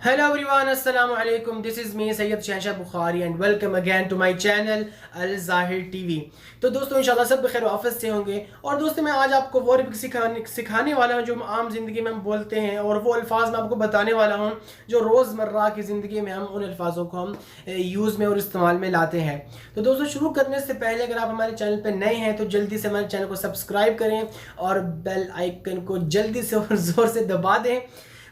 Hello everyone, Assalamu alaikum. This is me Syed शहनशाह Bukhari and welcome again to my channel Al Zahir TV. तो दोस्तों इंशाल्लाह सब बखैर office से होंगे। और दोस्तों मैं आज आपको वो अरबिक सिखाने वाला हूँ जो हम आम ज़िंदगी में हम बोलते हैं, और वो अल्फाज मैं आपको बताने वाला हूँ जो रोज़मर्रा की ज़िंदगी में हम उन अल्फाजों को हम यूज़ में और इस्तेमाल में लाते हैं। तो दोस्तों शुरू करने से पहले अगर आप हमारे चैनल पर नए हैं तो जल्दी से हमारे चैनल को सब्सक्राइब करें और बेल आइकन को जल्दी से और ज़ोर से दबा दें,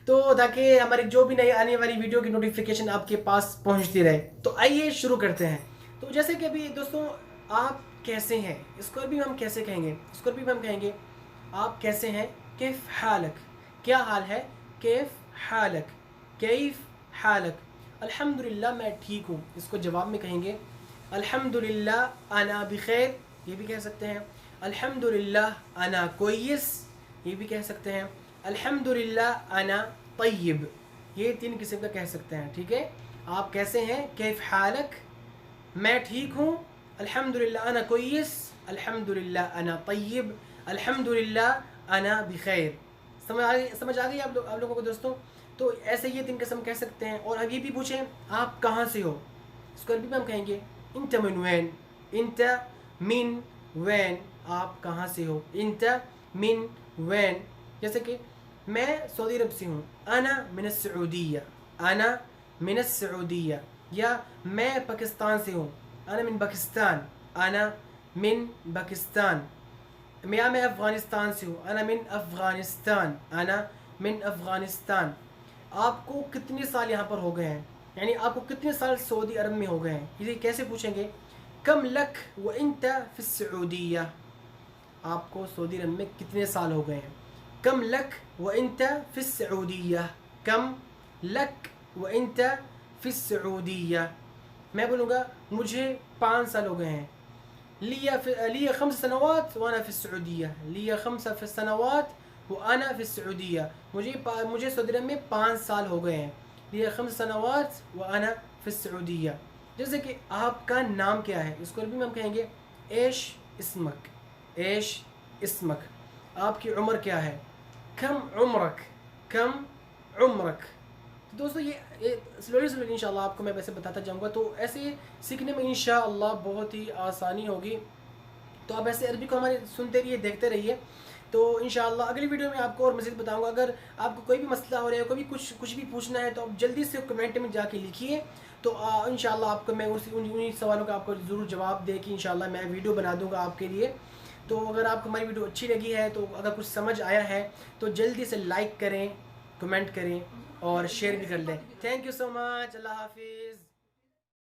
तो ताकि हमारी जो भी नई आने वाली वीडियो की नोटिफिकेशन आपके पास पहुंचती रहे। तो आइए शुरू करते हैं। तो जैसे कि अभी दोस्तों आप कैसे हैं, इसको भी हम कैसे कहेंगे, इसको भी हम कहेंगे आप कैसे हैं, कैफ हालक, क्या हाल है, कैफ हालक, कैफ हालक। अल्हम्दुलिल्लाह मैं ठीक हूँ, इसको जवाब में कहेंगे अल्हम्दुलिल्लाह अना बिखैर, ये भी कह सकते हैं। अल्हम्दुलिल्लाह अना कोय्यिस, ये भी कह सकते हैं। अल्हम्दुलिल्लाह अना तय्यब, ये तीन किस्म का कह सकते हैं। ठीक है, आप कैसे हैं, कैफ हालक, मैं ठीक हूँ, अल्हम्दुलिल्लाह अना कोय्यिस, अल्हम्दुलिल्लाह अना तय्यब, अल्हम्दुलिल्लाह अना बिखैर। समझ आ गई आप लोगों को दोस्तों। तो ऐसे ये तीन किस्म कह सकते हैं। और अभी भी पूछें आप कहाँ से हो, इसको अरबी में हम कहेंगे इंत मिन वैन, इंत मिन वैन, आप कहाँ से हो, इंत मिन वैन। जैसे कि मैं सऊदी अरब से हूँ, अना मिन सऊदीया, अना मिन सऊदीया। या मैं पाकिस्तान से हूँ, अना मिन पाकिस्तान, अना मिन पाकिस्तान। या मैं अफ़गानिस्तान से हूँ, अना मिन अफ़गानिस्तान, अना मिन अफ़गानिस्तान। आपको कितने साल यहाँ पर हो गए हैं, यानी आपको कितने साल सऊदी अरब में हो गए हैं, ये कैसे पूछेंगे। कम लक व इंत फ़ी सऊदीया, आपको सऊदी अरब में कितने साल हो गए हैं। कम लक व इंत फ़ी सऊदीया, कम लक व इंत फ़ी सऊदीया। मैं बोलूँगा मुझे 5 साल हो गए हैं। लिया 5 सनवात व अना फ़ी सऊदीया, लिया 5 सनवात व अना फ़ी सऊदीया। मुझे सऊदी अरब में 5 साल हो गए हैं। लिया 5 सनवात व अना फ़ी सऊदीया। जैसे कि आपका नाम क्या है, इसको भी हम कहेंगे ऐश इस्मक, ऐश इस्मक। आपकी उम्र क्या है, कम उम्रक, कम उम्रक। तो दोस्तों ये स्लोली इंशाल्लाह आपको मैं वैसे बताता जाऊंगा, तो ऐसे सीखने में इंशाल्लाह बहुत ही आसानी होगी। तो आप ऐसे अरबी को हमारे सुनते रहिए, देखते रहिए। तो इंशाल्लाह अगली वीडियो में आपको और मज़ीद बताऊंगा। अगर आपको कोई भी मसला हो रहा है, कोई भी कुछ भी पूछना है, तो आप जल्दी से कमेंट में जाके लिखिए। तो इंशाल्लाह आपको मैं उन्हीं सवालों का आपको ज़रूर जवाब दे कि इंशाल्लाह मैं वीडियो बना दूँगा आपके लिए। तो अगर आपको हमारी वीडियो अच्छी लगी है, तो अगर कुछ समझ आया है तो जल्दी से लाइक करें, कमेंट करें और शेयर भी कर लें। थैंक यू सो मच, अल्लाह हाफिज़।